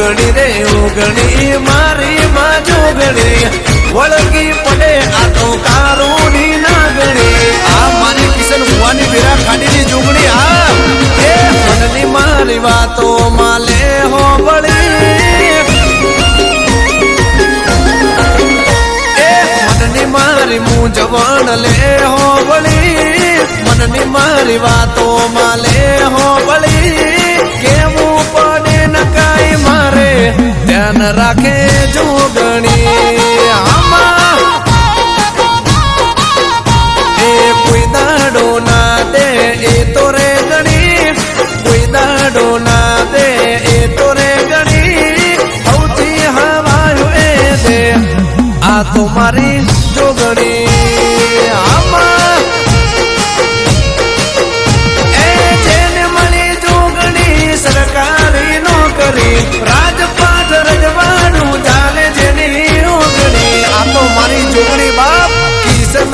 ઉગણી રે ઉગણી મારી માં જોગણી વળગી પડે આ તો કારુની નાગણી આ મારી કિશન ભુવાની વેરા ખાડીની જોગણી આ એ મનની મારી વાતો માલે હો બળી એ મનની મારી મૂંઝવણ લે હો બળી મનની મારી વાતો માલે હો બળી કેવું પડે ન કાઈ મારે ધ્યાન રાખે જોગણી આમાં એ કોઈ દાડો ના દે એ તો રે ગણી કોઈ દાડો ના દે એ તો રે ગણી સૌથી હવાયો એ દે આ તો મારી જોગણી આમાં એ જેને મળી જોગણી સરકારી નોકરી રાજપાટ રજવાડું ચાલે જેની ઓગણી આ તો મારી જોગણી બાપ કિશન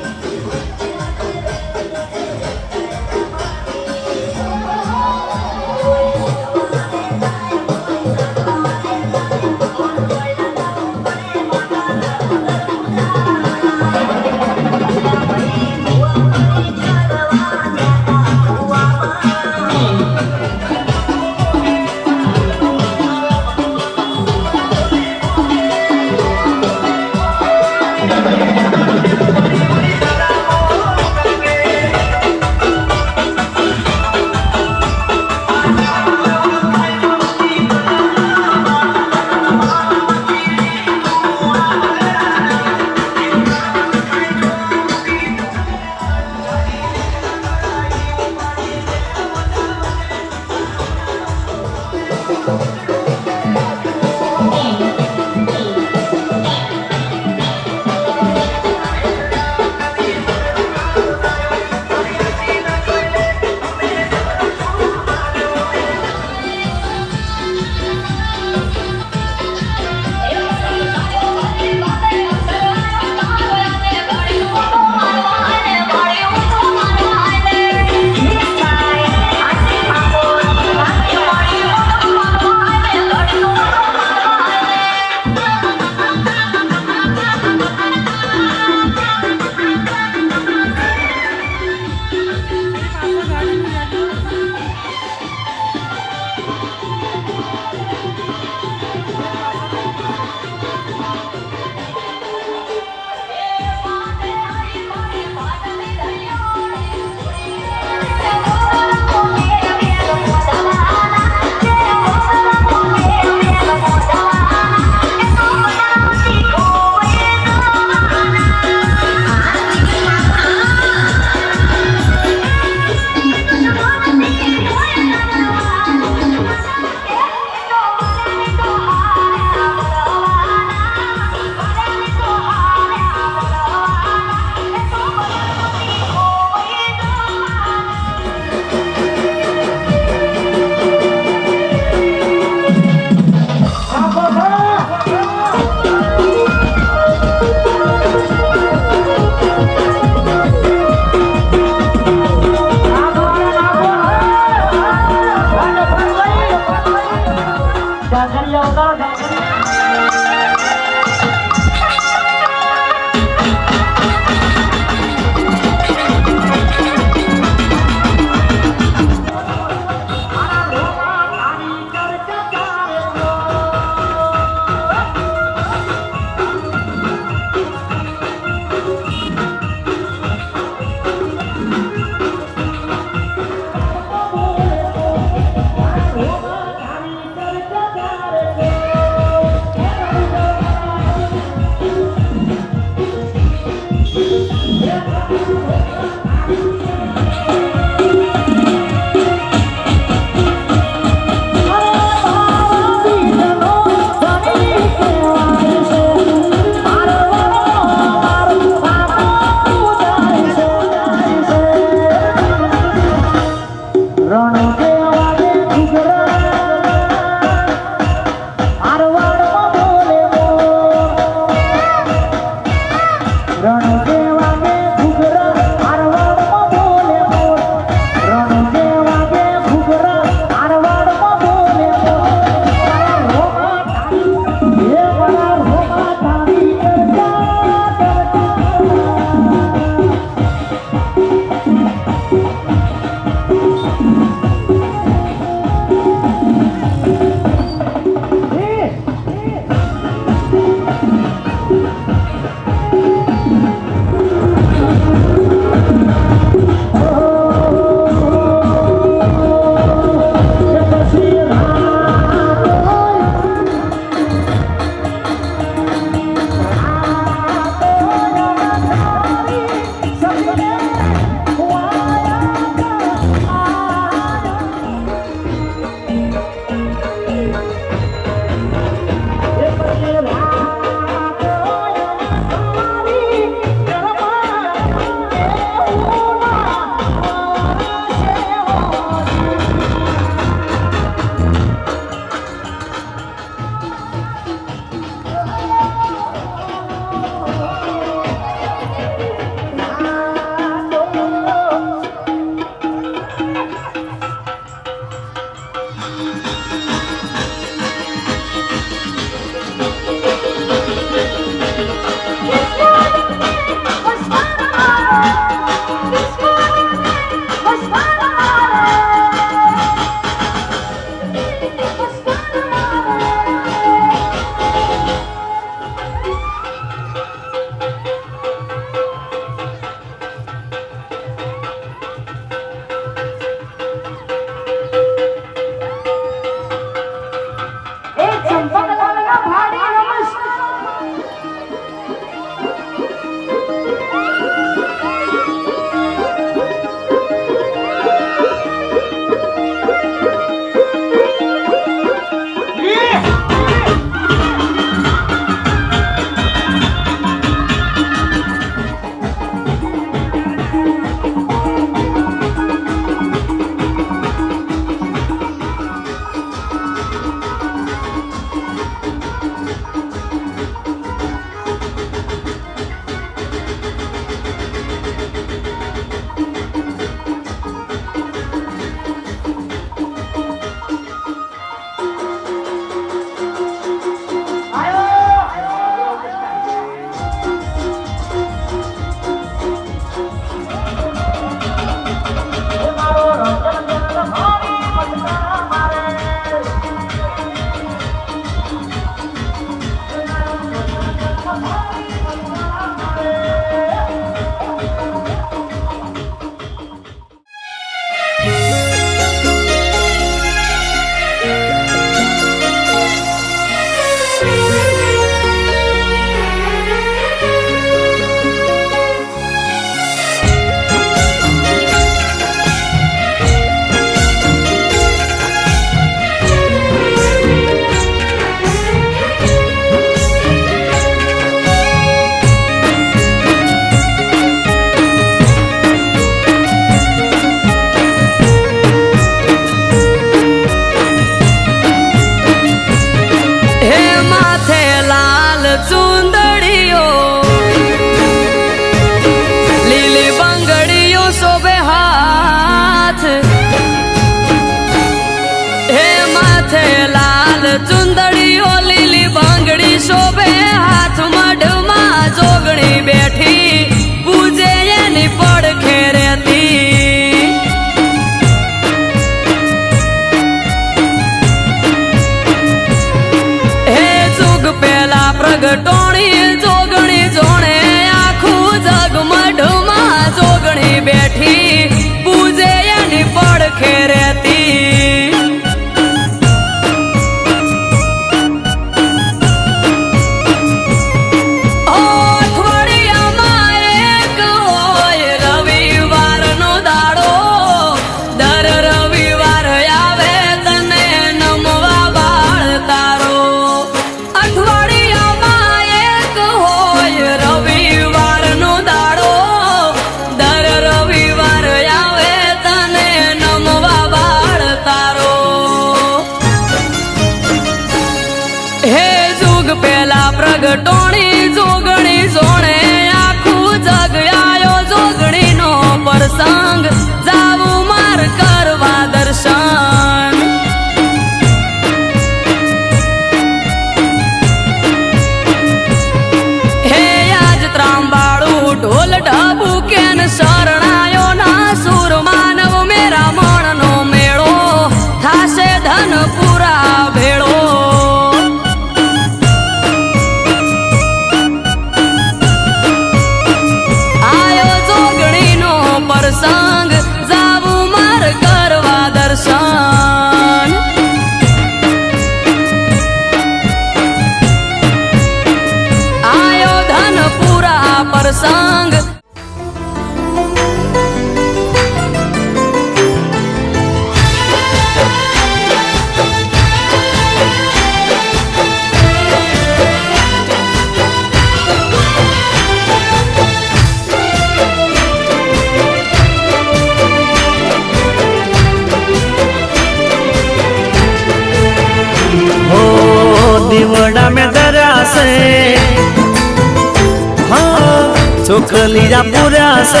चोखलिया पूरा से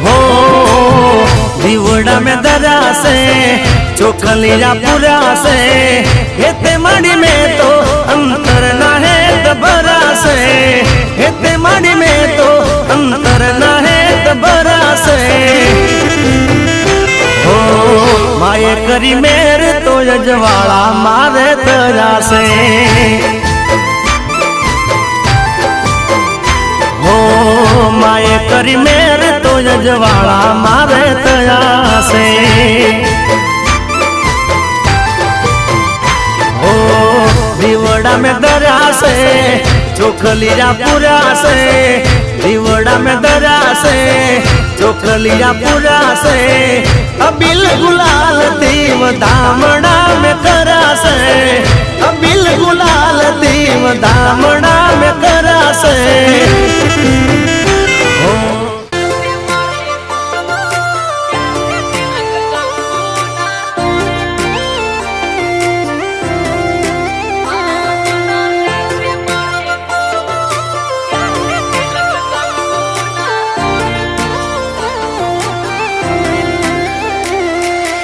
हो दीवड़ा में दरा से चोखलिया पूरा से हेते माड़ी में तो अंतर ना है दबरा से हेते माड़ी में तो अंतर ना है दबरा से हो माये करी मेरे तो यजवाड़ा मारे तरा से हो माये करी मेरे तो यजवाड़ा मारे तया से हो दीवड़ा में दरा से चोखलिया पूरा से दीवड़ा में दरा से चोखलिया पूरा से अबिल गुलाल दीव दामड़ा में करा से अबिल गुलाल दीव दामड़ा में करा से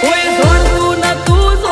કોઈ ધોળતું ન તું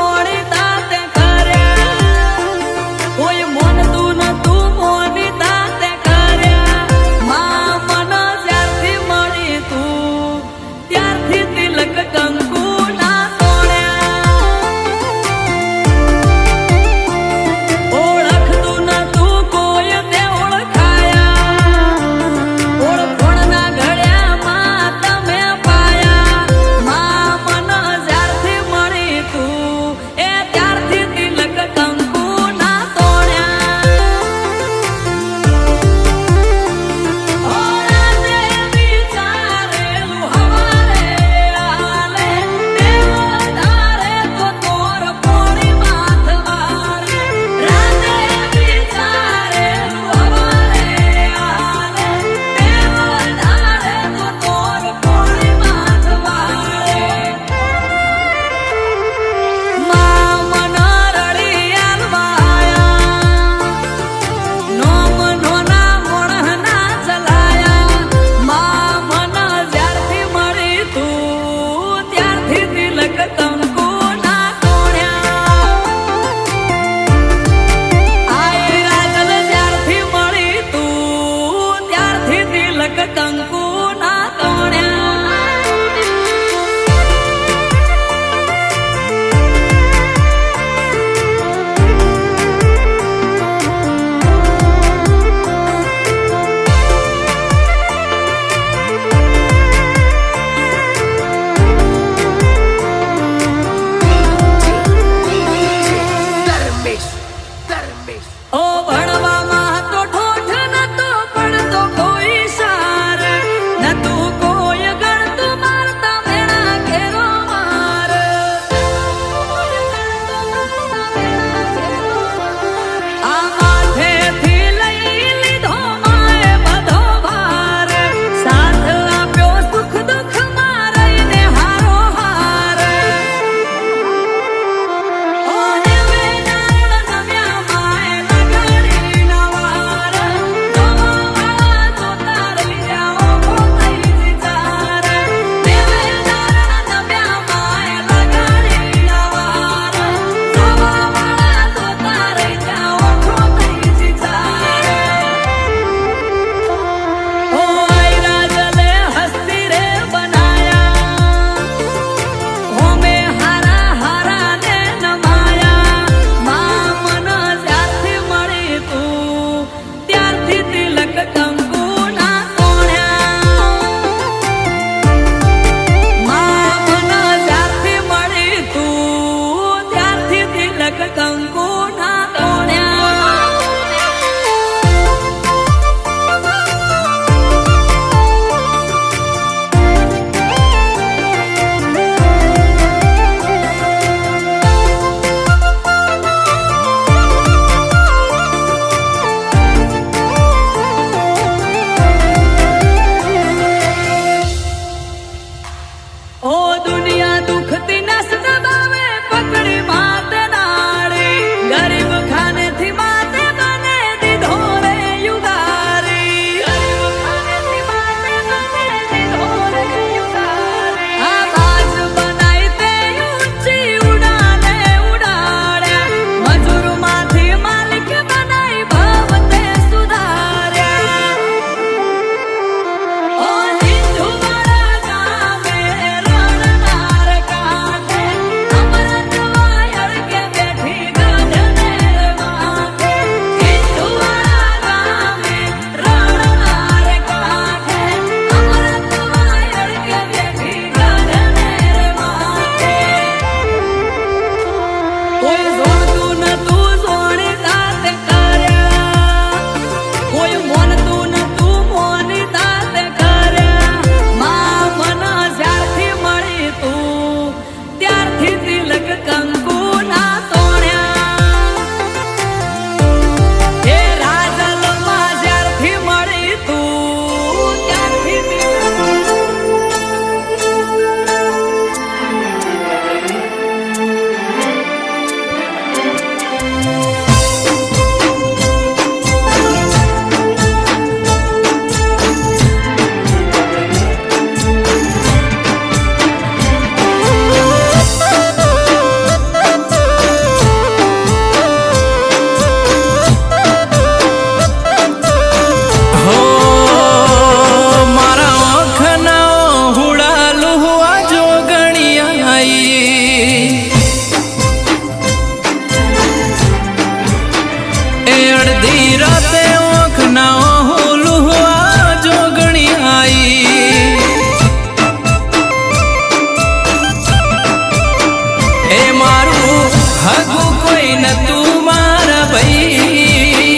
હગુ કોઈ નતું મારા ભાઈ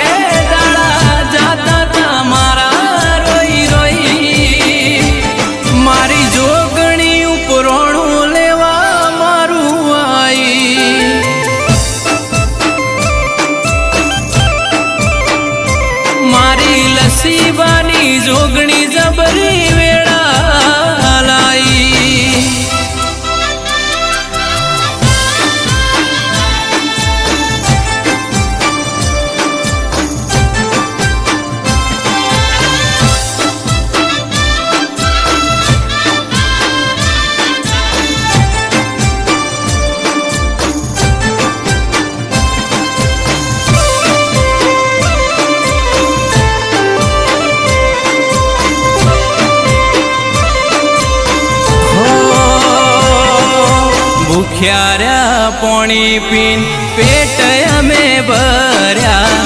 એ દાડા જાતા તા મારા રોઈ રોઈ મારી જોગણી ઉપરોણું લેવા મારું આઈ મારી લસીબાની જોગણી જબરી વેળા લાઈ ભૂખ્યા પોણી પીન પેટ અમે ભર્યા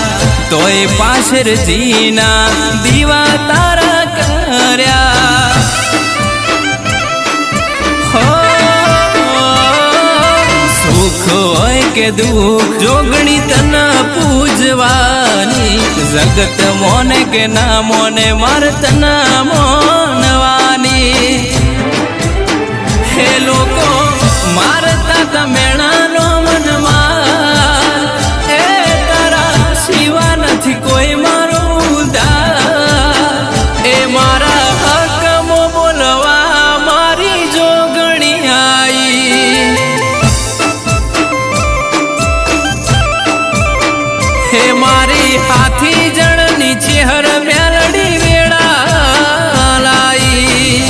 તોય પાછળજીના દીવા તારા કર્યા હો સુખ હોય કે દુઃખ જોગણી તને પૂજવાની જગત મોને કે ના મોને મારે તને મોનવાની હે લોકો મારતા તમેણાનો મનમાં એ તારા સિવા નથી કોઈ મારો ઉદ્ધાર એ મારા હકમો બોલવા મારી જોગણી આઈ હે મારી હાથી જણની ચેહર મેલડી વેળા લાઈ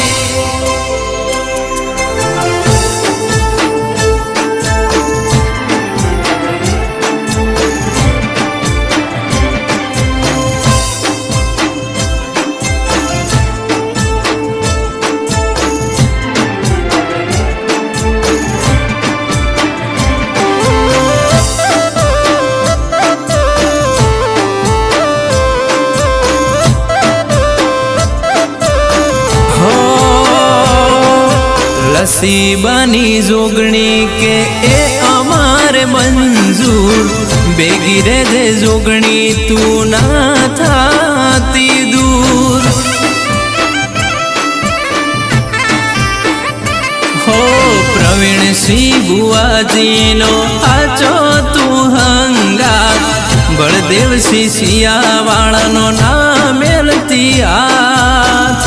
લસીબાની જોગણી કે એ અમારે મંજૂર ભેગી રે જે જોગણી તું ના થાતી દૂર હો પ્રવીણ સિંહ બુઆજીનો આચો તું હંગાત બળદેવસિંહ સિયાવાળાનો ના મેલતી હાથ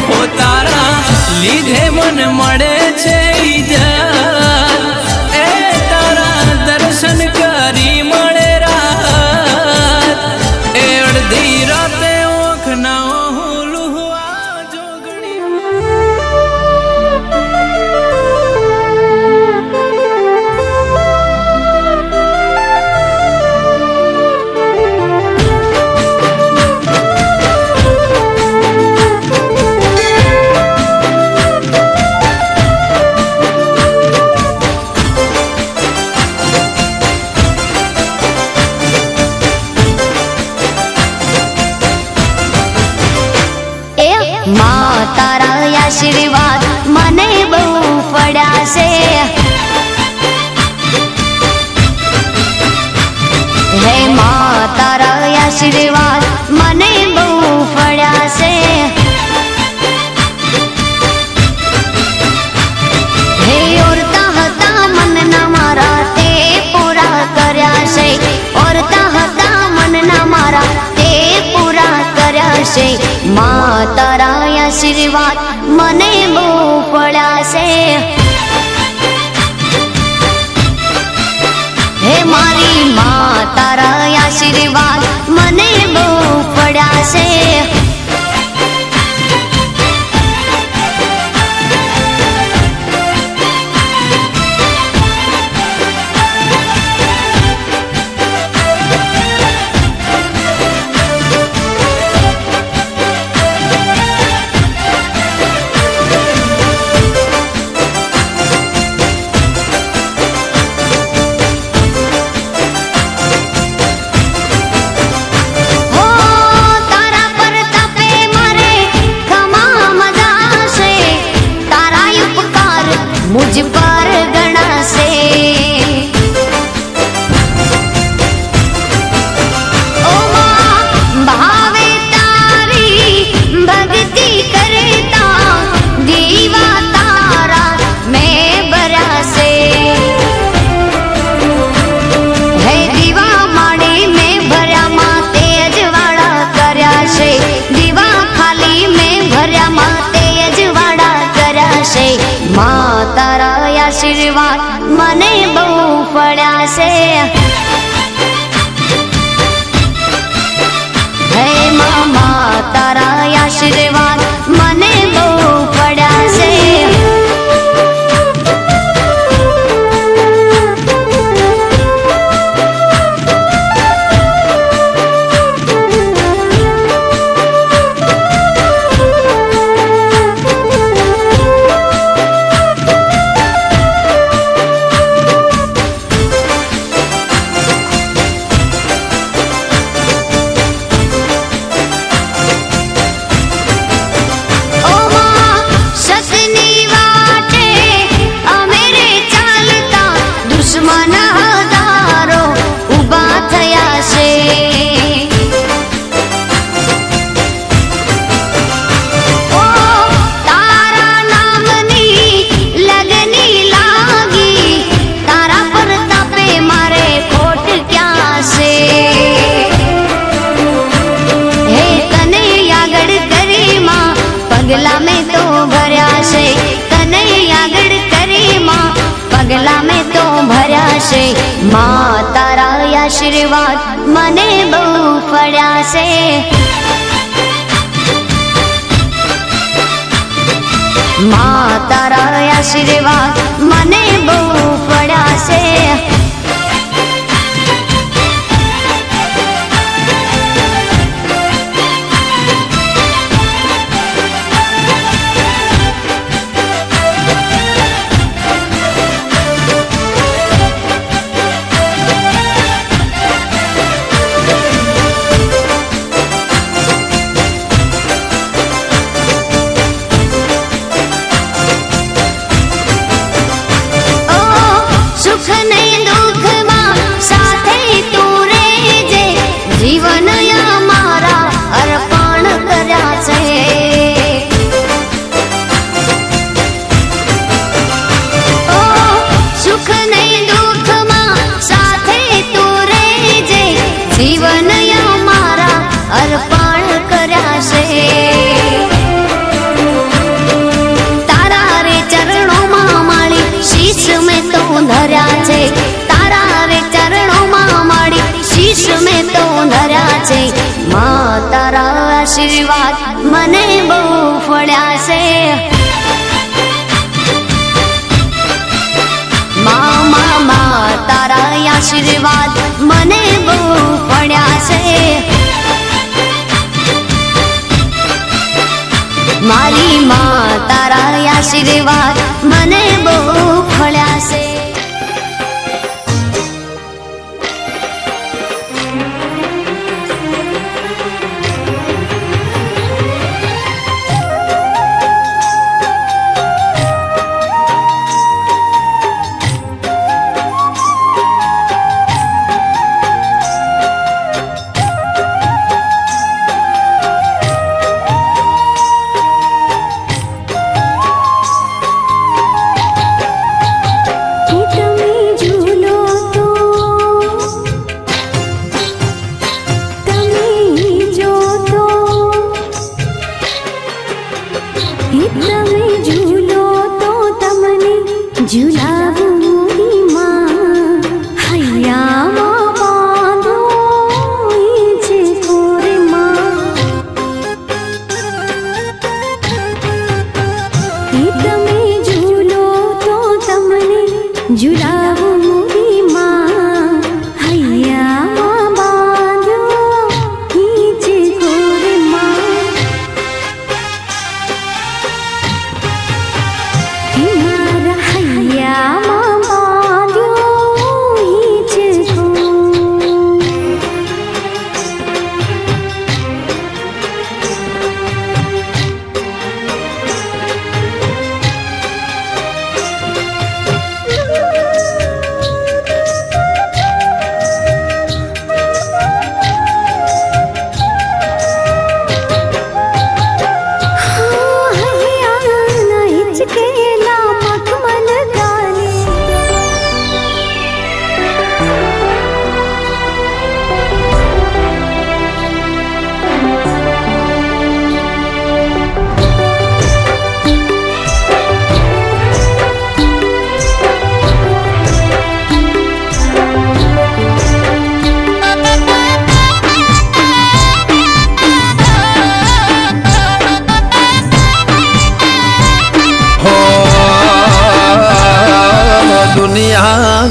હો તારા લીધે મન મળે છે ઇજ્જત એ તારા દર્શન કરી મળે રાત એ અડધી રાતે ઓખ ના હુલુવા જોગણી તારા આશીર્વાદ મને બહુ પડ્યા છે હે માં તારા આશીર્વાદ મને બહુ પડ્યા છે હે ઓરતા હતા મનના મારા તે પૂરા કર્યા છે ઓરતા હતા મનના મારા તે પૂરા કર્યા છે માં તારા આશીર્વાદ મને બહુ પડ્યા છે હે મારી માં તારા આશીર્વાદ મને બહુ પડ્યા છે છે માં તારા આશીર્વાદ મને બહુ પડ્યા છે હે માં તારા આશીર્વાદ મને બહુ પડ્યા છે पगला में तो भर्या से कन्हैया गढ़ करे माँ पगला में तो भर्या से माँ तारा आशीर्वाद मने बहु फड़्या से माँ तारा आशीर्वाद मने बहु फड़्या से जीवन मारा अर्पण कर्या छे ओ सुख ने दुख मां साथे तू रेजे जीवन मारा अर्पण कर्या छे तारा रे चरणों मां माड़ी शीश में तो धर्या छे तारा रे चरणों मां माड़ी शीश में तो धर्या छे माँ तारा आशीर्वाद मने बहु फळ्या छे माँ तारा आशीर्वाद मने बहु फळ्या छे मारी माँ तारा आशीर्वाद मने बहु फळ्या छे हैया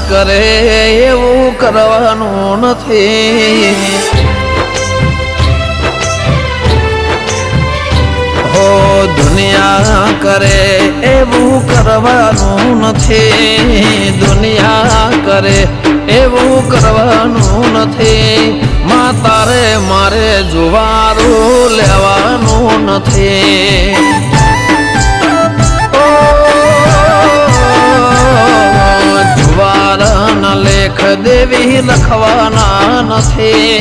કરે એવું કરવાનું નથી. હો દુનિયા કરે એવું કરવાનું નથી. દુનિયા કરે એવું કરવાનું નથી. માં તારે મારે જુવારું લેવાનું નથી. જુવારના લેખ દેવી લખવાના નથી.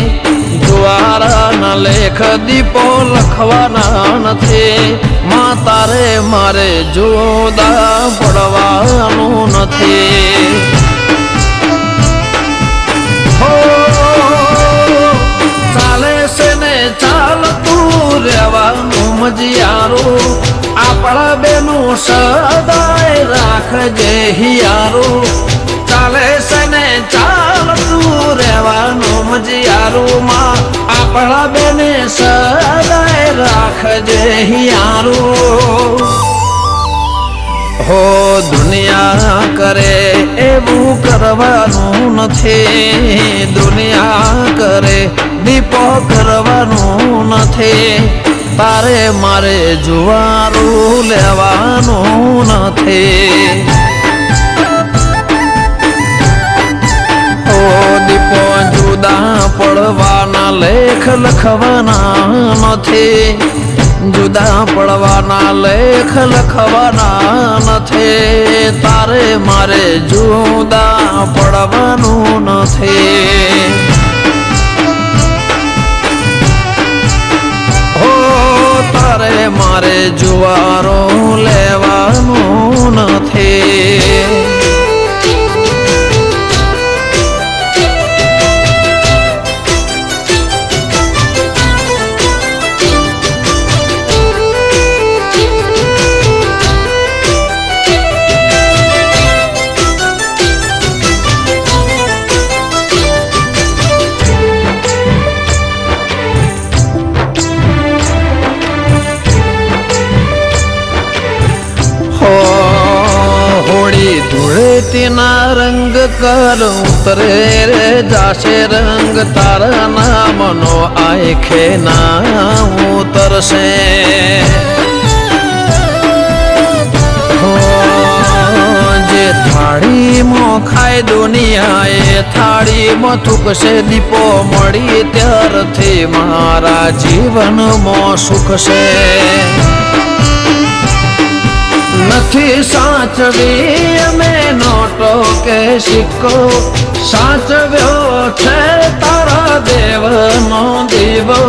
જુવારના લેખ દીપો લખવાના નથી. માં તારે મારે જુદા પડવાનું નથી. હો ચાલે છે ને ચાલતું રહેવાનું મજિયારું. આપણા બેનું સદાય રાખજે હિયારું. ચાલે છે ને ચાલતું રહેવાનું મજિયારું. માં આપણા બેને સદાય રાખજે હિયારું. હો દુનિયા કરે એવું કરવાનું નથી. દુનિયા કરે દીપો કરવાનું નથી. તારે મારે જુવારું લેવાનું નથી. ઓ દીપો જુદા પડવાના લેખ લખવાના નથી. જુદા પડવાના લેખ લખવાના નથી. તારે મારે જુદા પડવાનું નથી. હો તારે મારે જુવારો લેવાનું નથી. ધૂળેટીના રંગ કર ઉતરે રે જાશે રંગ. તારા નામનો આંખે ના ઉતરશે. જે થાળીમાં ખાય દુનિયા એ થાળીમાં થૂકશે. દીપો મળી ત્યારથી મારા જીવનમાં સુખ છે. નથી સાચવી અમે નોટો કે સિક્કો. સાચવ્યો છે તારા દેવનો દીવો.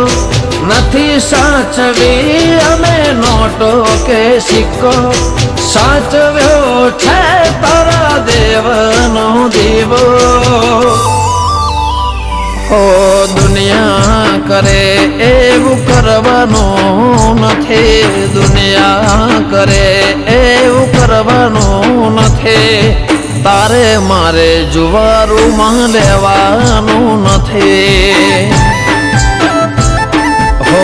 નથી સાચવી અમે નોટો કે સિક્કો. સાચવ્યો છે તારા દેવનો દીવો. ઓ દુનિયા કરે એવું કરવાનું નથી. દુનિયા કરે એવું કરવાનું નથી. તારે મારે જુવારું લેવાનું નથી. હો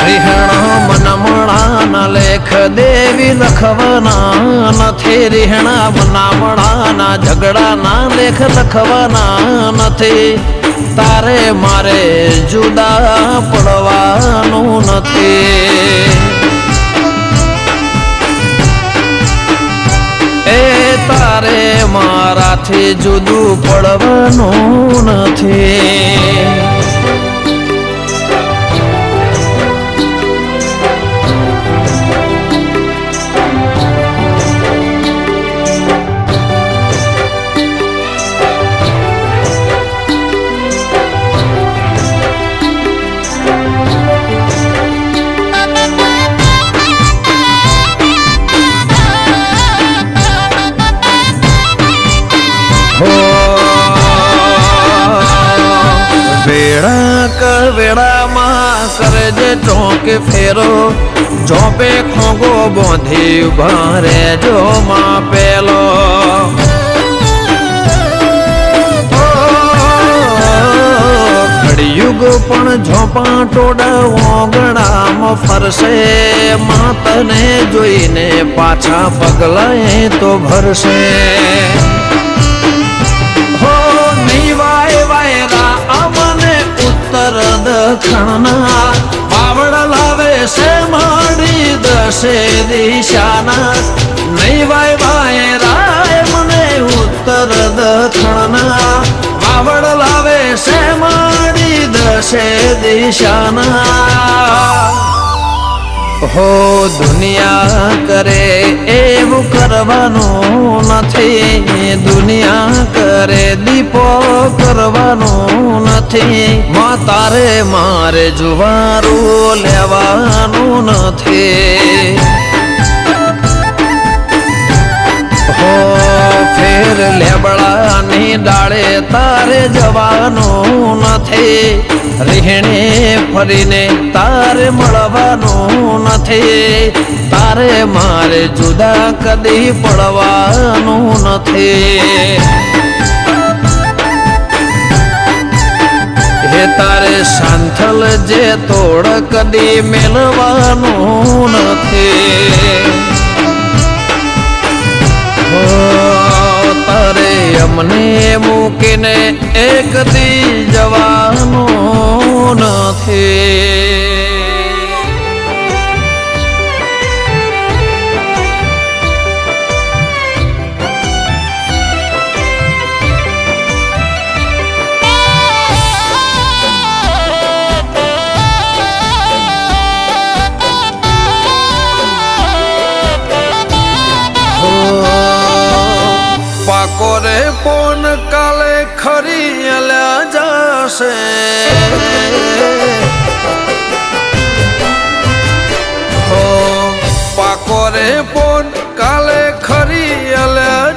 રીહણા મનમણાના લેખ દેવી લખવાના નથી. રીહણા મનામણાના ઝઘડાના લેખ લખવાના નથી. તારે મારે જુદા પડવાનું નથી. એ તારે મારાથી જુદું પડવાનું નથી. વેળામાં કરજે ચોકે ફેરો. ચોપે ખોગો બોંધી ઉભા રહેજો માં પેલો. ઘડિયુગ પણ ઝોપા ટોડા ઓગણામાં ફરશે. માં તને જોઈને પાછા પગલાએ તો ભરશે. થણના બાવળ લાવે છે માડી દશે દિશાના નહીં વાય વાય રાય મને ઉત્તર દખણના બાવળ લાવે છે માડી દશે દિશાના હો દુનિયા કરે એવું કરવાનું નથી દુનિયા કરે દીપો કરવાનું નથી તારે મારે જુવારું લેવાનું નથી હો ફેર લેબડાની ડાળે તારે જવાનું નથી રીહણે ફરીને તારે મળવાનું નથી તારે મારે જુદા કદી પડવાનું નથી હે તારે શાંથલ જે તોડ કદી મેળવાનું નથી તારે અમને મૂકીને એક દી જવાનું નથી પાકોરે પોન કાલે ખરી જશે હો પાકોરે પોન કાલે ખરી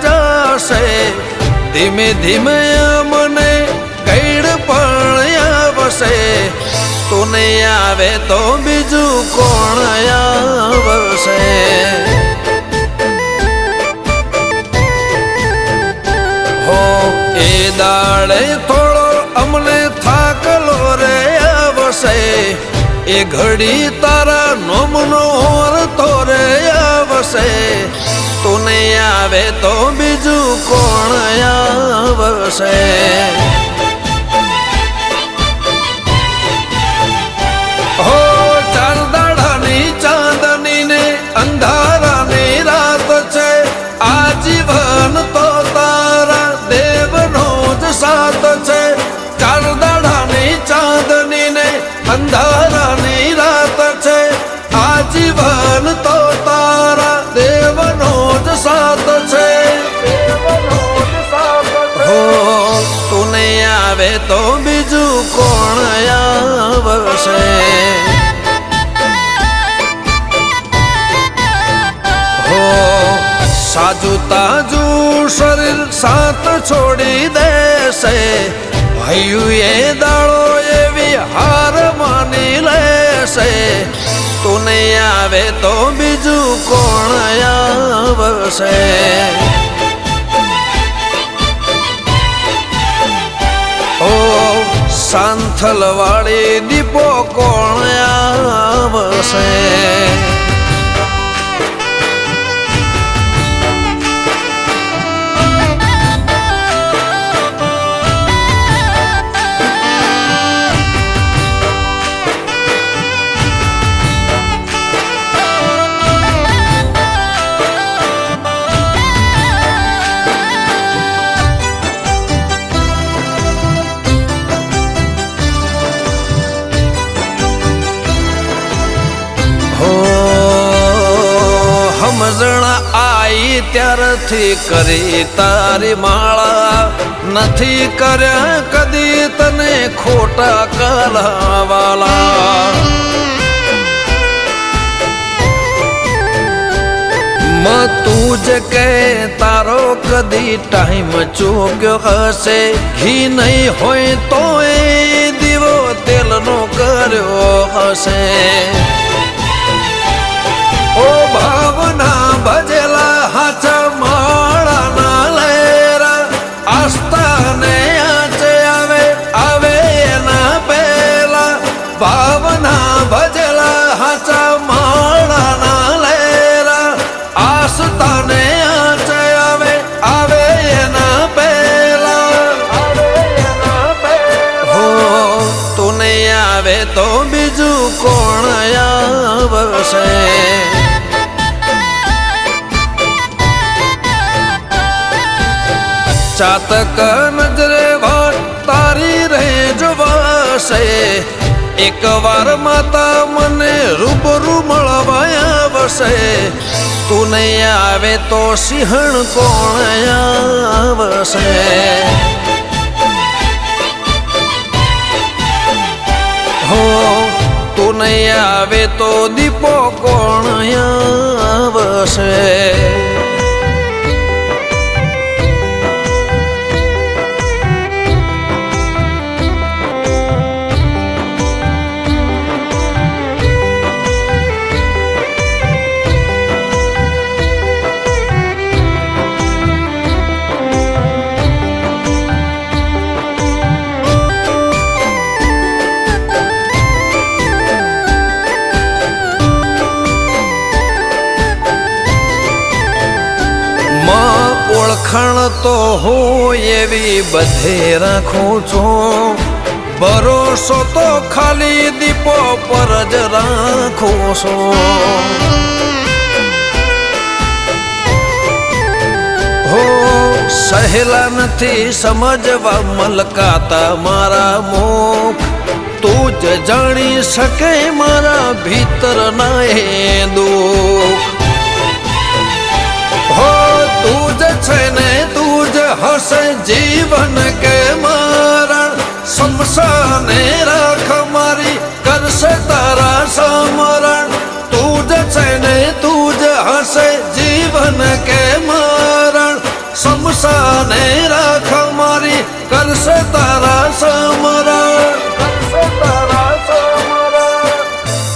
જશે ધીમે ધીમે મને કઈડ પણ આવશે તું નહીં આવે તો બીજું કોણ આવશે એ દાડે થોડો અમને થાકલો રે આવશે એ ઘડી તારા નોમનો તો રે આવશે તું નહીં આવે તો બીજું કોણ આવશે હો ચાર દાડાની ચાંદની ને અંધારાની રાત છે આજીવન તો સાત છે ચાર દાડાની ચાંદની ને અંધારાની રાત છે આજીવન તો તારા દેવનો જ સાથ છે હો તું નહીં આવે તો બીજું કોણ આવશે હો સાજુ તાજુ શરીર સાથ છોડી દેશે ભાઈયું એ દાડો એવી હાર માની લેશે તું નહીં આવે તો બીજું કોણ આવશે ઓ સાંથલ વાળી દીપો કોણ આવશે સમજણ આઈ ત્યારથી કરી તારી માળા નથી કર્યા કદી તને ખોટા કલાવાલા તું જ કે તારો કદી ટાઈમ ચૂક્યો હશે ઘી નહીં હોય તો એ દીવો તેલનો કર્યો હશે ઓ ભાવના ભજેલા હાચા માળાના લેરા આસ્થાને આચે આવે એના પહેલા ભાવના ભજેલા હાચા માળાના લેરા આસ્થાને આચે આવે એના પહેલા હો તું નહીં આવે તો કોણ આવશે. ચાતક નજરે વાત તારી રે જવાશે. એક વાર માતા મને રૂબરૂ મળવા આવશે. તું નહીં આવે તો સિંહણ કોણ આવશે. હો તું નહીં આવે તો દીપો કોણ આવશે. ઓળખાણ તો હું એવી બધે રાખું છું. ભરોસો તો ખાલી દીપો પર જ રાખું છું. હો સહેલા નથી સમજવા મલકાતા મારા મુખ. તું જ જાણી શકે મારા ભીતરના એ દુઃખ. હો તું જ છે ને તું જ હશે જીવન કે મરણ. શમશાને રાખ મારી કરશે તારા સમરણ. તું જ છે ને તું જ હશે જીવન કે મરણ. શમશાને રાખ મારી કરશે તારા સમરણ.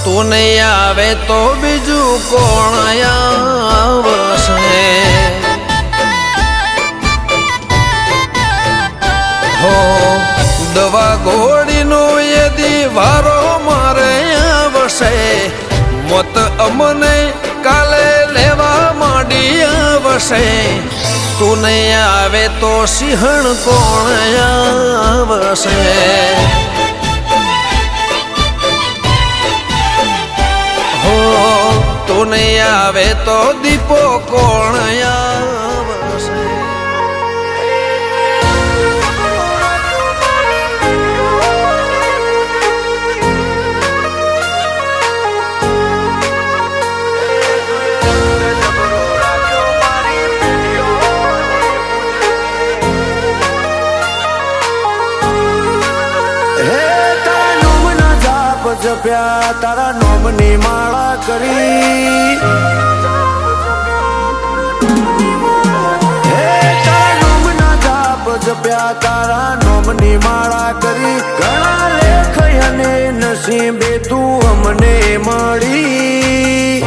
તું નહીં આવે તો બીજું કોણ આવશે. હો દવા ગોળીનો એ દીવારો મારે આવશે. મોત અમને કાલે લેવા માંડી આવશે. તું નહીં આવે તો સિંહણ કોણ આવશે. તું નહીં આવે તો દીપો કોણ આવશે. જપ્યા તારા નોમની માળા કરી. હે તારા નોમના જાપ જપ્યા તારા નોમની માળા કરી. ઘણા લેખ અને નસીબે તું અમને મળી.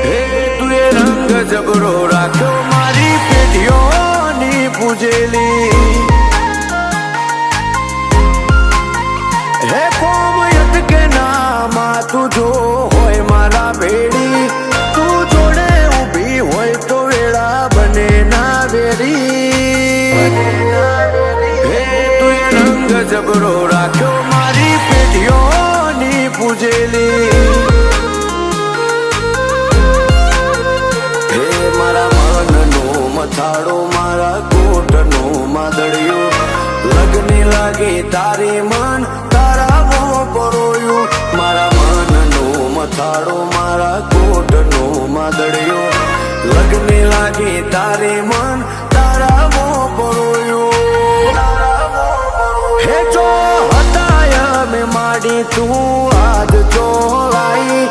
હે તું એ રંગ જબરો રાખ્યો મારી પેઢીઓની પૂજેલી. હે કોમયત કે નામાં તું જો હોય મારા ભેડી. તું જોડે ઊભી હોય તો વેળા બને ના વેરી. હે તું એ રંગ જબરો રાખ્યો મારી પેઢીઓની પૂજેલી. હે મારા મનનો મથાળો મારા કોટનો માદળિયો. લગની લાગે તારી મન પરોયું. મારા મનનો મથાળો મારા કોટનો માદળિયો. લગને લાગે તારે મન તારા મો પરોયું. હે જો હતાય મેં માડી તું આજ ચોરાઈ.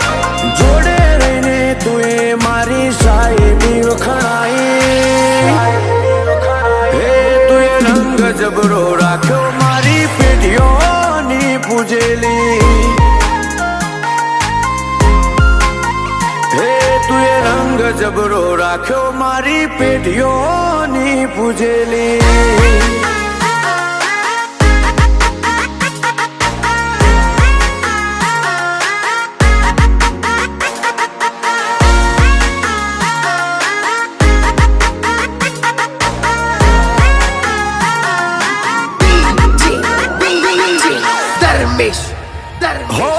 જોડે રહીને તું એ મારી સાહેબી વખણાઈ. હે તું એ રંગ જબરો રાખ્યો મારી પેઢીઓની પૂજેલી. હે તું એ રંગ જબરો રાખ્યો મારી પેઢીઓની પૂજેલી. હો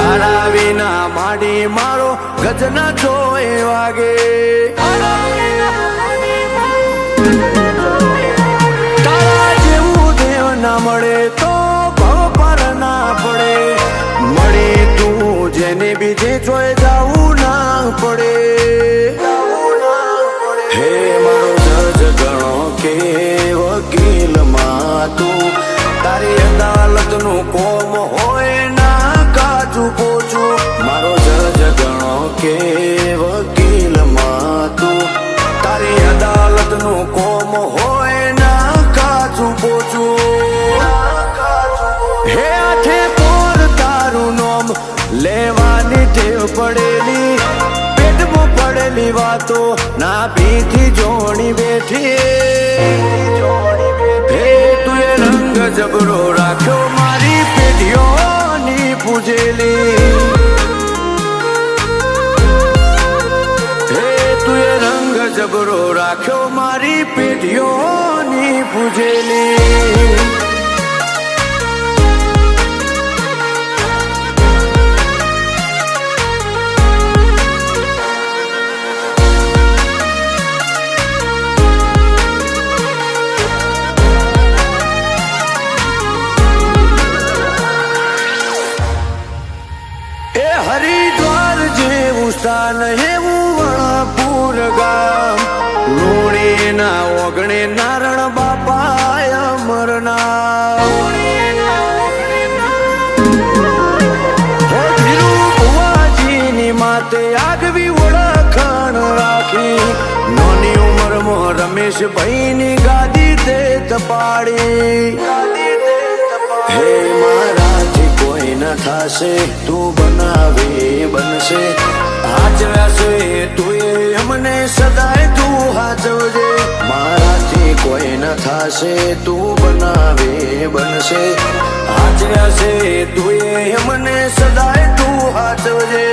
તારા વિના માડી મારો ગજના જોએ વાગે તારા જેવું દેવ ના મળે તો ભવ પર ના પડે મળે તું જેને બીજે જોઈ જાવું ના પડે હે મારો જજ ગણો કે વકીલ માં તું તારી અદાલત નું કોમ હોય ના કાચું પોચું મારો જજ ગણો કે વકીલ માં તું તારી અદાલત નું કોમ હોય ના કાચું પોચું હે આઠે પોર તારું નોમ લેવાની ટેવ પડેલી પેટમાં પડેલી વાતો ના ભીથી જોણી બેઠી હે તું એ રંગ જબરો રાખ્યો મારી પેઢીઓની પૂજેલી હે તું એ રંગ જબરો રાખ્યો મારી પેઢીઓની પૂજેલી હરિદ્વાર જેવું સ્થાન એવું વણપુર ગામ લોણી ના ઓગણે નારણ બાપા અમરના ધીરુભુવાજીની માતે આગવી ઓળખાણ રાખી નાની ઉંમરમાં રમેશભાઈની ગાદી તે તપાડી હે મારાથી કોઈ ન થાશે તું બનાવે બનશે હાચવ્યાશે તું અમને સદાય તું હાચવજે મારાથી કોઈ ન થાશે તું બનાવે બનશે હાચવ્યાશે તું અમને સદાય તું હાચવજે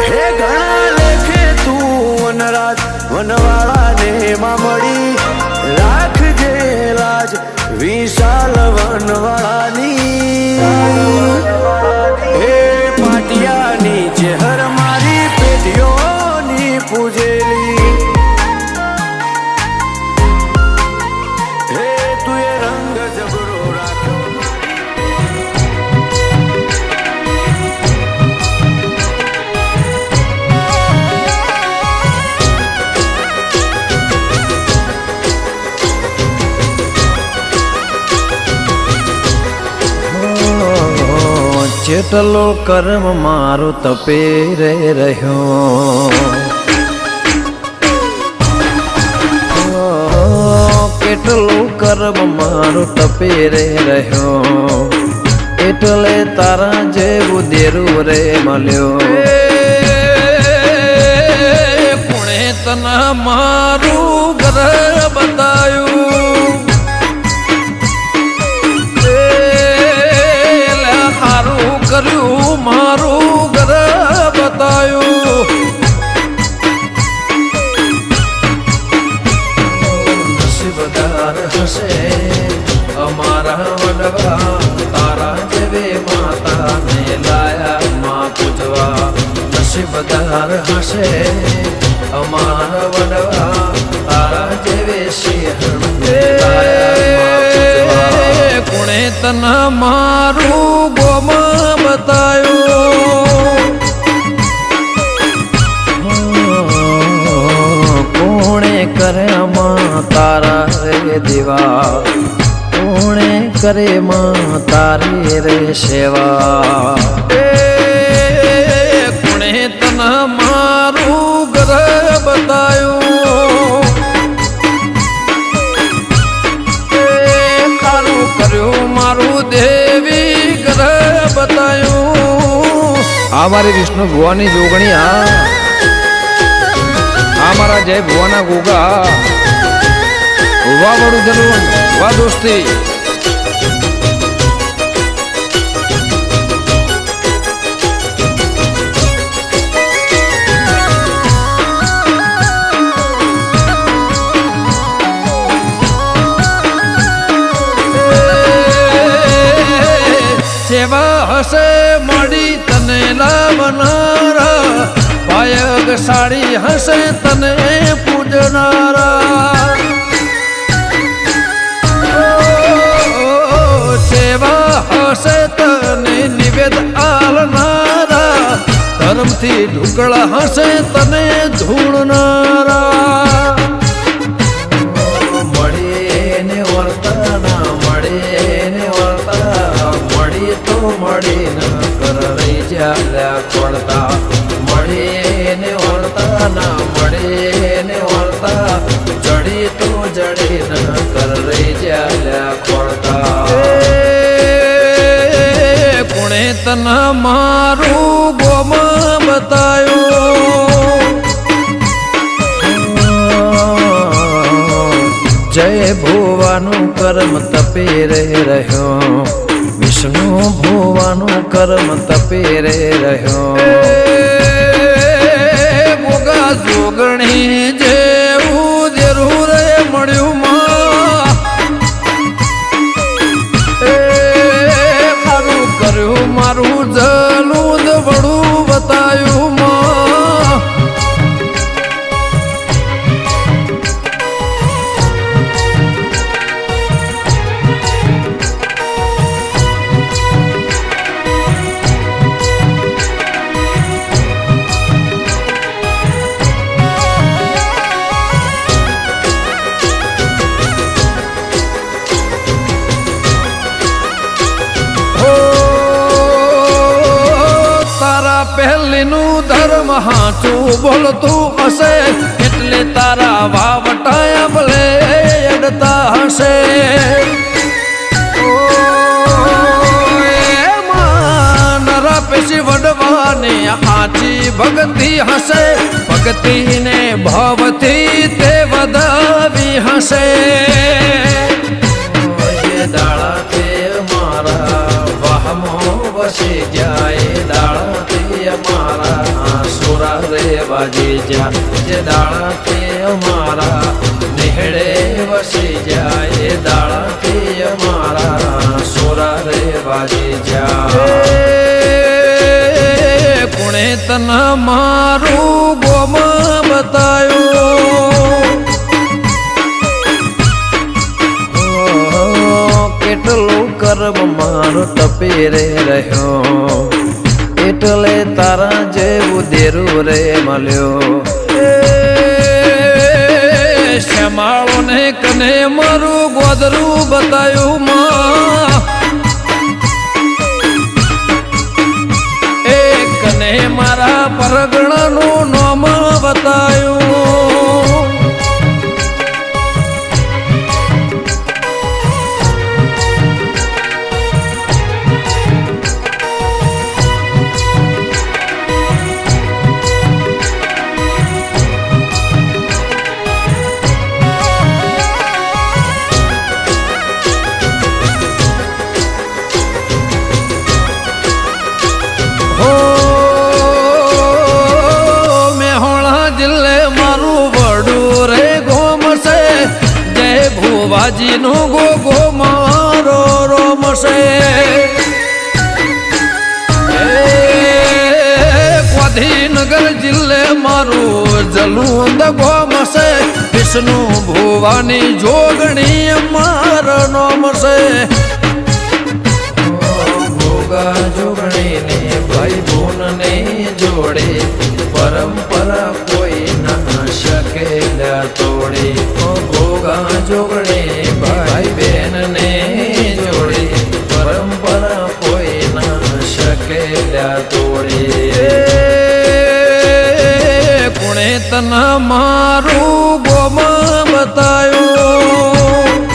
હે ઘણા લેખે તું વનરાજ વનવાળાને માં મળી રાખજે લાજ વિશાલ વનવાળાની હે પાટિયાની ચહેર મારી પેઢીઓની પૂજેલી હે તું એ રંગ જબરો રાખ્યો જેટલો કર્મ મારો તપે રે રહ્યો કેટલું કર્મ મારો તપે રે રહ્યો એટલે તારા જેવું દેરું રે મળ્યો પુણે તના મારું ઘર બતાયું કર્યું મારું ઘર બતાયું નસીબદાર હશે અમારા વડવા તારા જેવે માતાને લાયા માં પૂજવા નસીબદાર હશે અમારા વડવા તારા જેવે સિંહણને લાયા કોણે તના મારું ગોમ બતાયું કોણે કરે માં તારા રે દેવા કોણે કરે માં તારી રે સેવા કોણે તના મારું ઘર બતાયું ખારું કર્યું મારું દેવી ઘર બતાયું આ મારી વિષ્ણુ ભુવાની જોગણી આ મારા જય ભુવાના ગોગા વાહ બડું જલવન વાહ દોસ્તી સેવા હશે મળી તને લાવનારા પાયગ સાડી હશે તને પૂજનારા સેવા હશે તને નિવેદ આલનારા ધર્મથી ઢુકળા હશે તને ધૂળનારા મળીને વર્તાના મળીને વર્તા મળી તો મળી ન કર રહી જ્યાં ખોડતા મળીને વર્તાના મળીને વર્તા જડી તો જડી ન કર રહી જ્યાં ખોડતા કોણે તના મારું ગોમાં બતાયું જય ભુવાનું કર્મ તપી રે રહ્યો વિષ્ણુ ભુવાનું કર્મ તપી રે રહ્યો ગોગા જોગણી જેવું દેરું રે મળ્યું મારું જલું વડું બતાયું પહેલીનું ધર્મ હાચું બોલતું હશે એટલે તારા વાવટાયા ભલે અડતા હશે નરા પેશી વડવાની આચી ભક્તિ હશે ભક્તિને ભાવથી તે વધાવી હશે દાળા તે મારા વાહમો વસી જાય દાળા અમારા સુરા રે બાજી જા જે દાળાથી અમારા નિહળે વસી જાય દાળાથી અમારા સુરા રે બાજી જા કોણે તના મારું ગોમાં બતાયું કેટલું કર્મ મારું તપી રે રહ્યો એટલે તારા જેવું દેરું રે મળ્યો શ્યામાળો ને કને મારું ગોદરું બતાયું એ કને મારા પરગણાનું નામ બતાયું ભુવાજીનો ગોગો મારો રોમશે ગાંધીનગર જિલ્લે મારું જલુંદ ગોમશે વિષ્ણુ ભુવાની જોગણી મારો નોમશે ભોગા જોગણીને ભાઈ બોનને જોડે પરંપરા કોઈ ના શકે તોડે ભોગા જોગણી ભાઈ બેન ને જોડે પરંપરા કોઈ ના શકે તોડે કોણે તના મારું ગોમાં બતાયું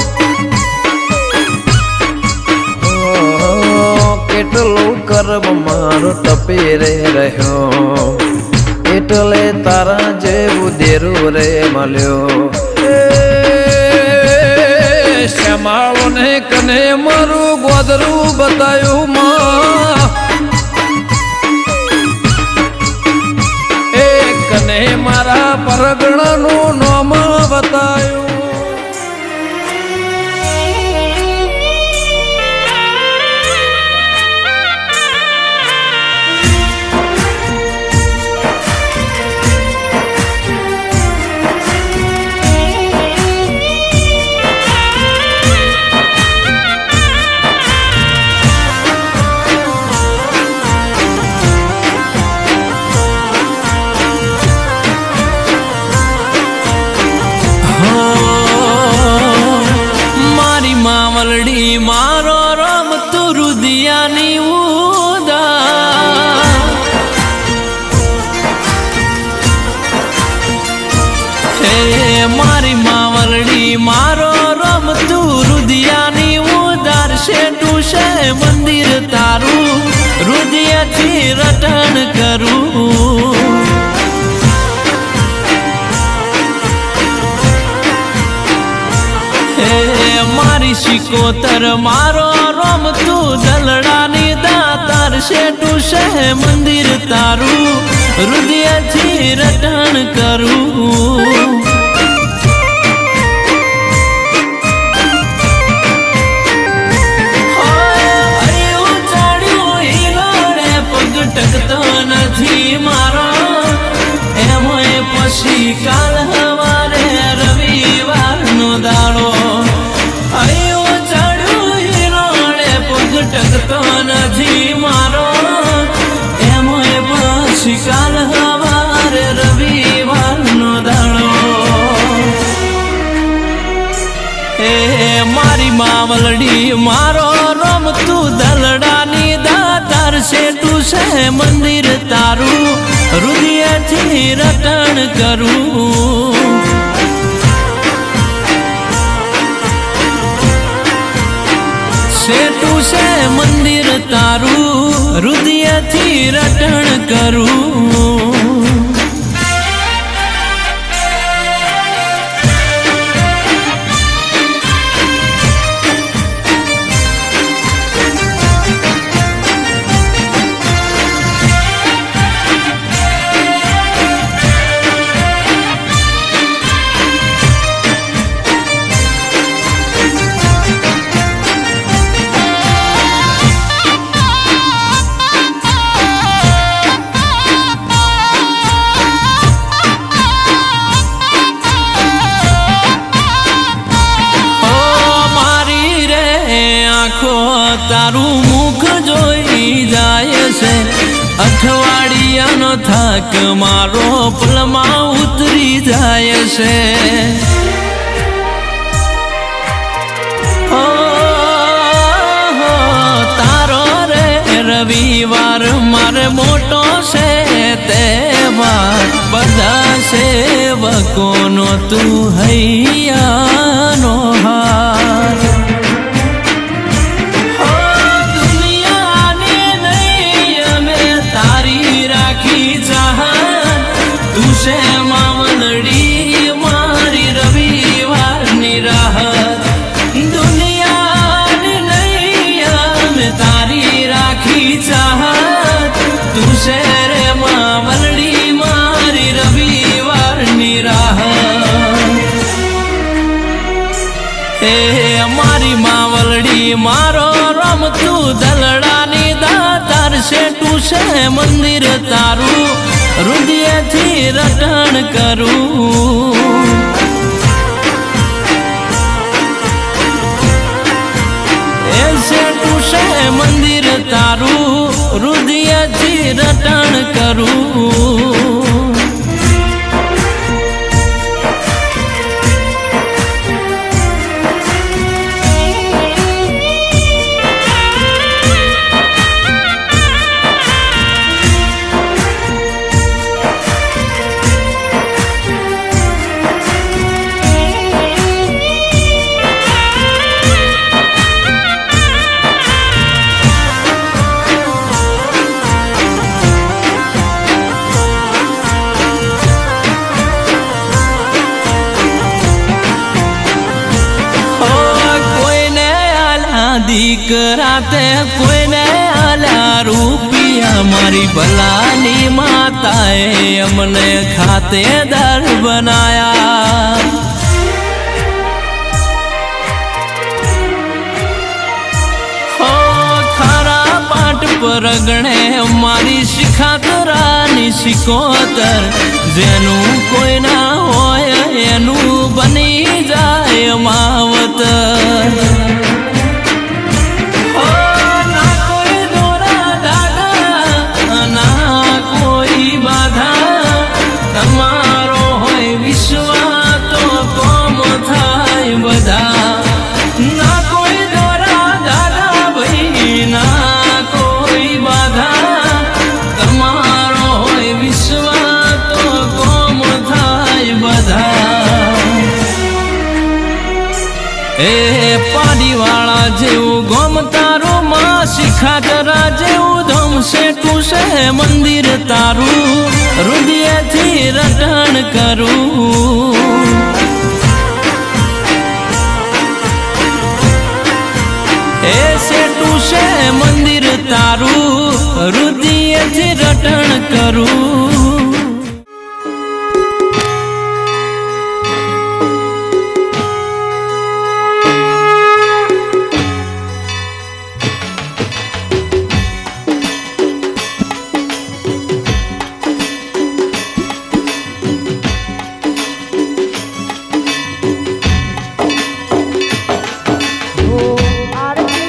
કેટલું કર્મ મારું તપી રે રહ્યો એટલે તારા જેવું દેરું રે મળ્યો શ્યામાળો ને કને મારું ગોદરું બતાયું એ કને મારા પરગણાનું નામ બતાયું હૃદયથી રટણ કરું. મારી શિકોતર મારો રોમ તું દલડાની દાતાર શેઠું છે મંદિર તારું હૃદયથી રટણ કરું. ટકતો નથી મારો એમાંય પછી કાલ હવારે રવિવારનો દાડો આયો ચડ્યું હિરોડે પગ ટકતો નથી મારો એમાંય પછી કાલ હવારે રવિવારનો દાડો. એ મારી માવલડી મારો રોમ તું દલડાની દાતાર શેઠું છે મંદિર તારું હૃદયથી રટણ કરું. શેઠું છે મંદિર તારું હૃદયથી રટણ કરું. તારું મુખ જોઈ જાય છે અઠવાડિયાનો થાક મારો પલમાં ઉતરી જાય છે. તારો રે રવિવાર મારે મોટો છે તહેવાર બધા સેવકોનો તું હૈયાનો હાર. તુસે માવલડી મારી રવિવારની રાહત દુનિયાની નૈયા મેં તારી રાખી ચાહત. તુસે રે માવલડી મારી રવિવારની રાહત. એ મારી માવલડી મારો રોમ તું દલડાની દાતાર શેઠું છે મંદિર તારું હૃદયથી રટણ કરું. એ શેઠું છે મંદિર તારું હૃદયથી રટણ કરું. દીકરા તે કોઈને આલ્યા રૂપિયા મારી ભલાની માતાએ અમને ખાતેદાર બનાયા. હો ખરા પાઠ પર ગણે મારી શિખાતરાની શિકોતર જેનું કોઈ ના હોય એનું બની જાય માવતર. એ પાડીવાળા જેવું ગોમ તારું માં શિખાતરા જેવું ધમ સેટું છે મંદિર તારું હૃદયથી રટણ કરું એ સેટું છે મંદિર તારું હૃદયથી રટણ કરું આરતી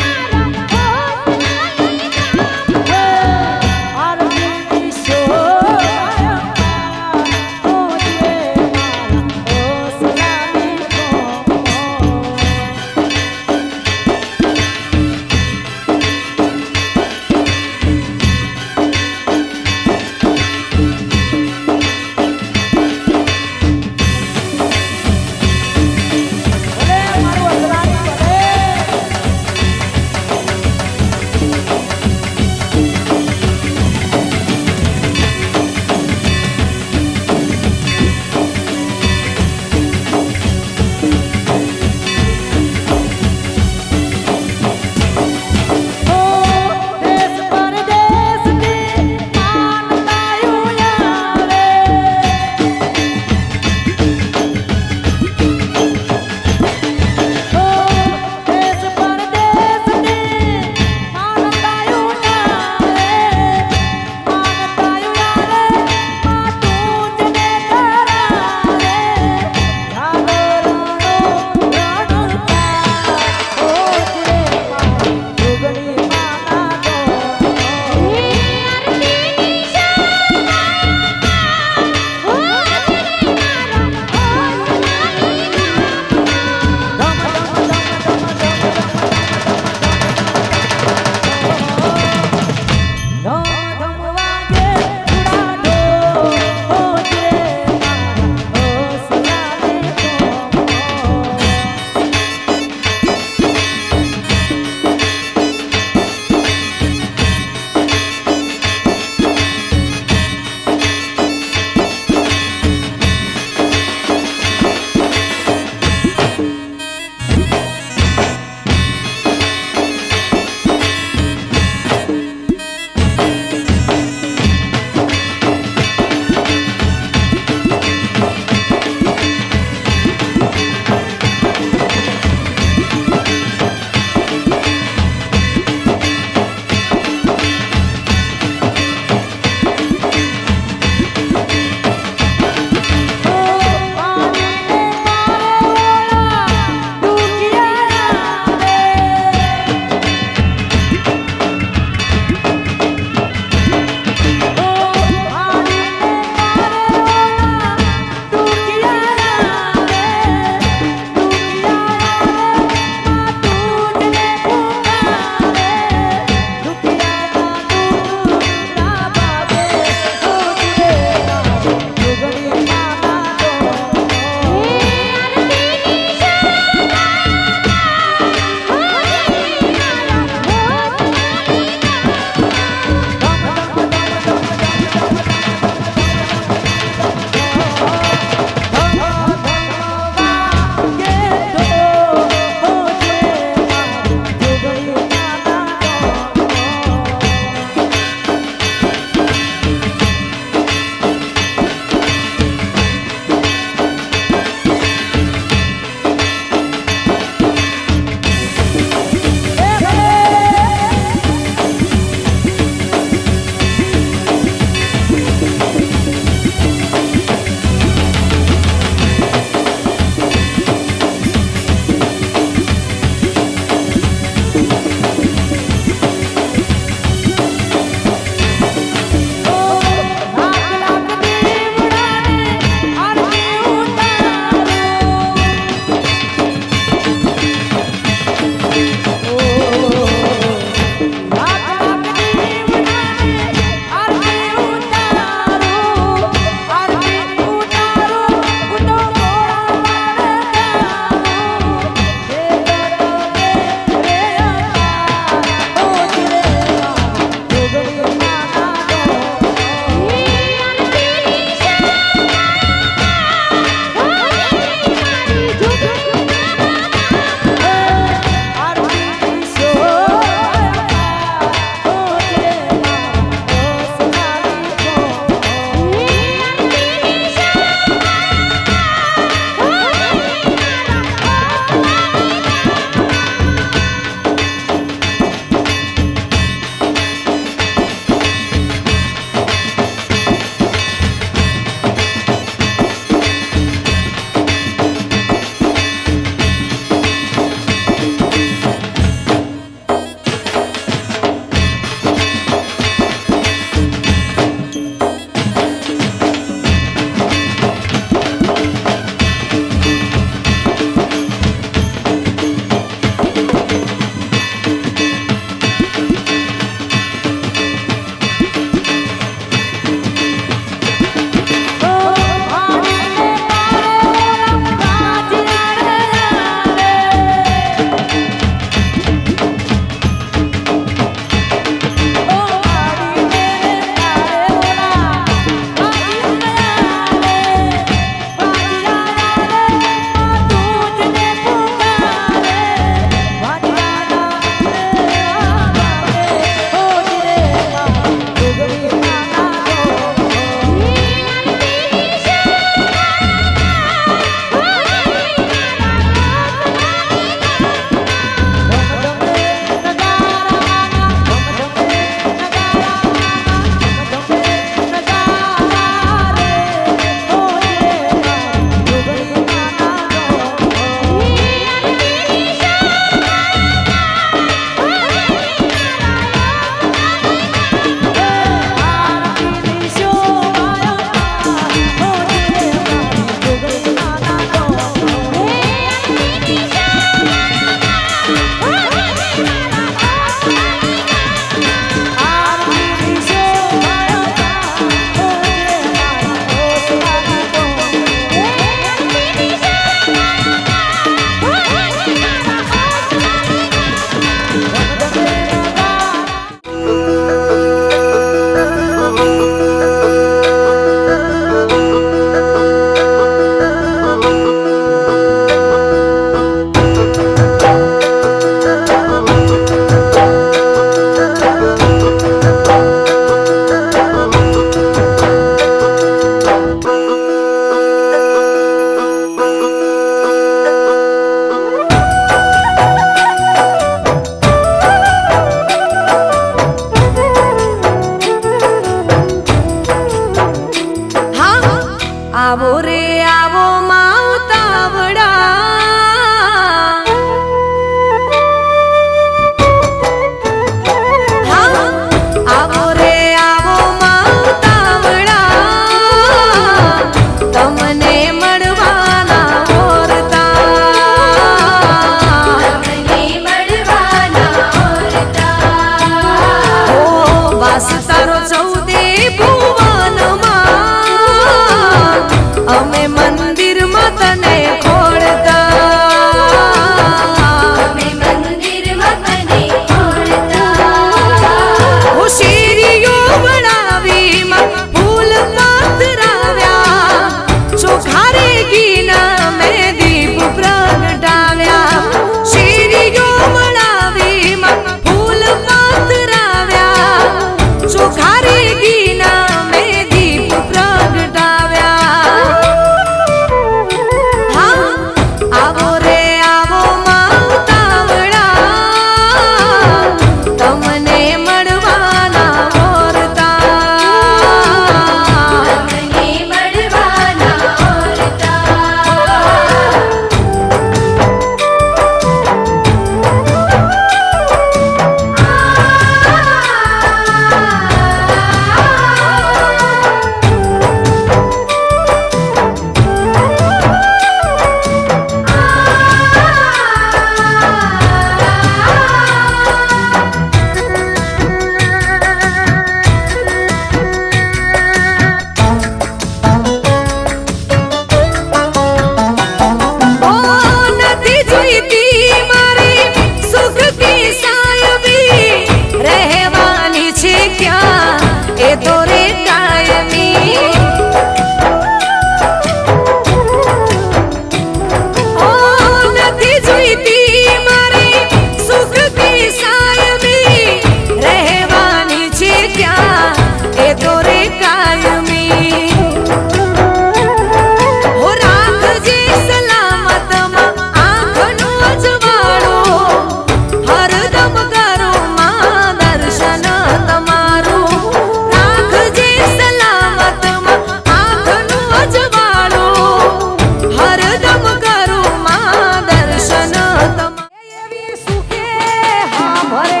ભરે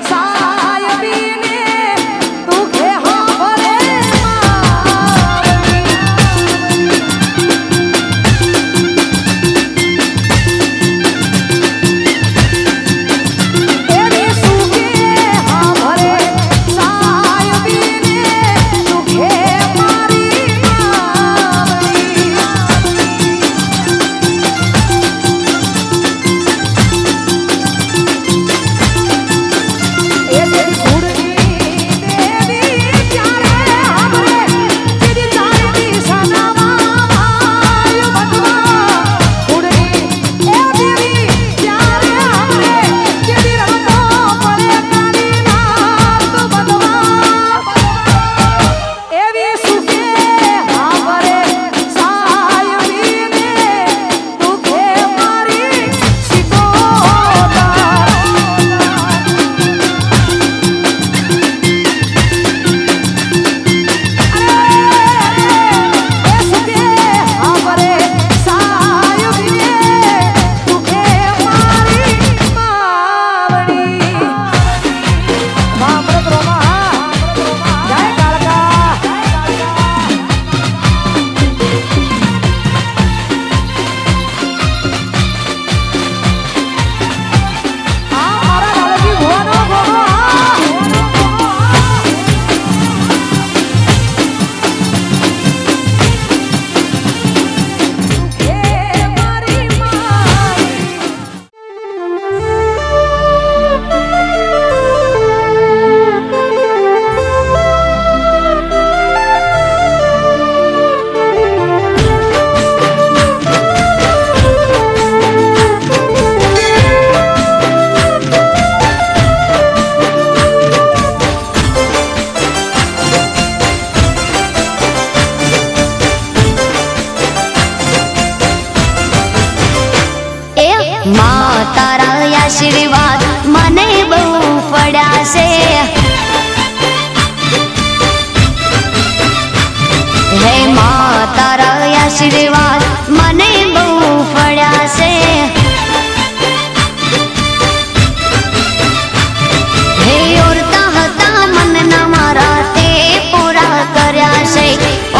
સાયબીને તું આશીર્વાદ મને બહુ ફળ્યા છે. હે ઓરતા હતા મનના મારા તે પૂરા કર્યા છે.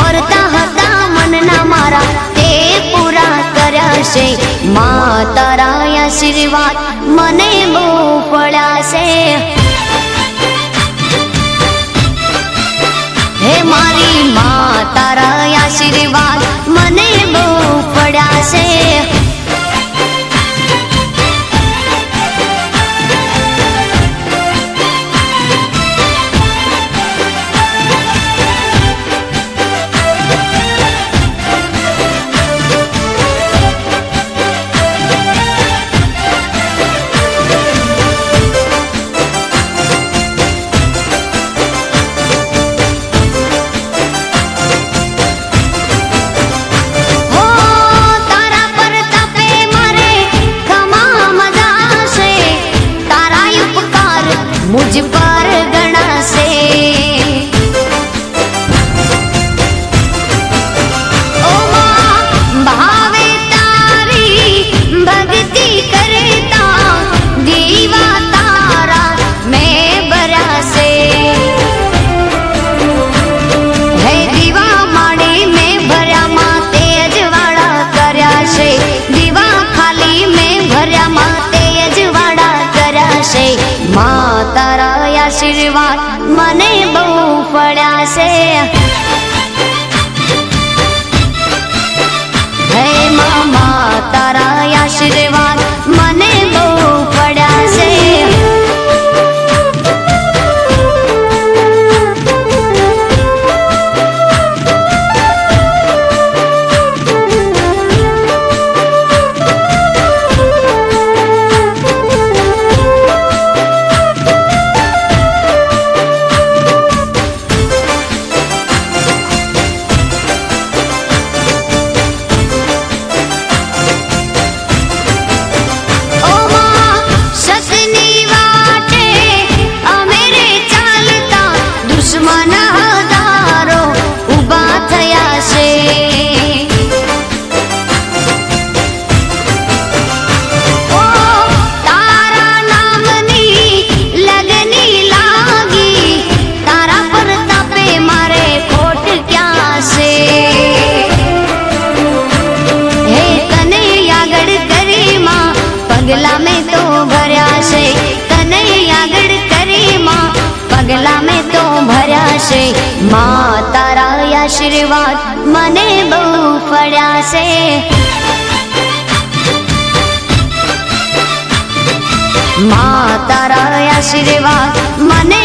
ઓરતા હતા મનના મારા તે પૂરા કર્યા છે. મા તારા આશીર્વાદ મને બહુ ફળ્યા છે. હે મારી મા તારા આશીર્વાદ મને બહુ ફળ્યા છે. मुझ पर गणा से ओ माँ भावे तारी भक्ति करता दीवा तारा मैं बरा से. है दीवा माड़ी में भर्या माँ तेज वाड़ा कर्या છે. दीवा खाली में भर्या माँ तेज वाड़ा કર્યા છે. મા તારા આશીર્વાદ મને બહુ ફળ્યા છે. હે મા તારા આશીર્વાદ મને બહુ ફળ્યા છે. પગલા મેં તો ભર્યા છે. તને આગળ કરી માં પગલા મેં તો ભર્યા છે. મા તારા આશીર્વાદ મને બહુ ફળ્યા છે. મા તારા આશીર્વાદ મને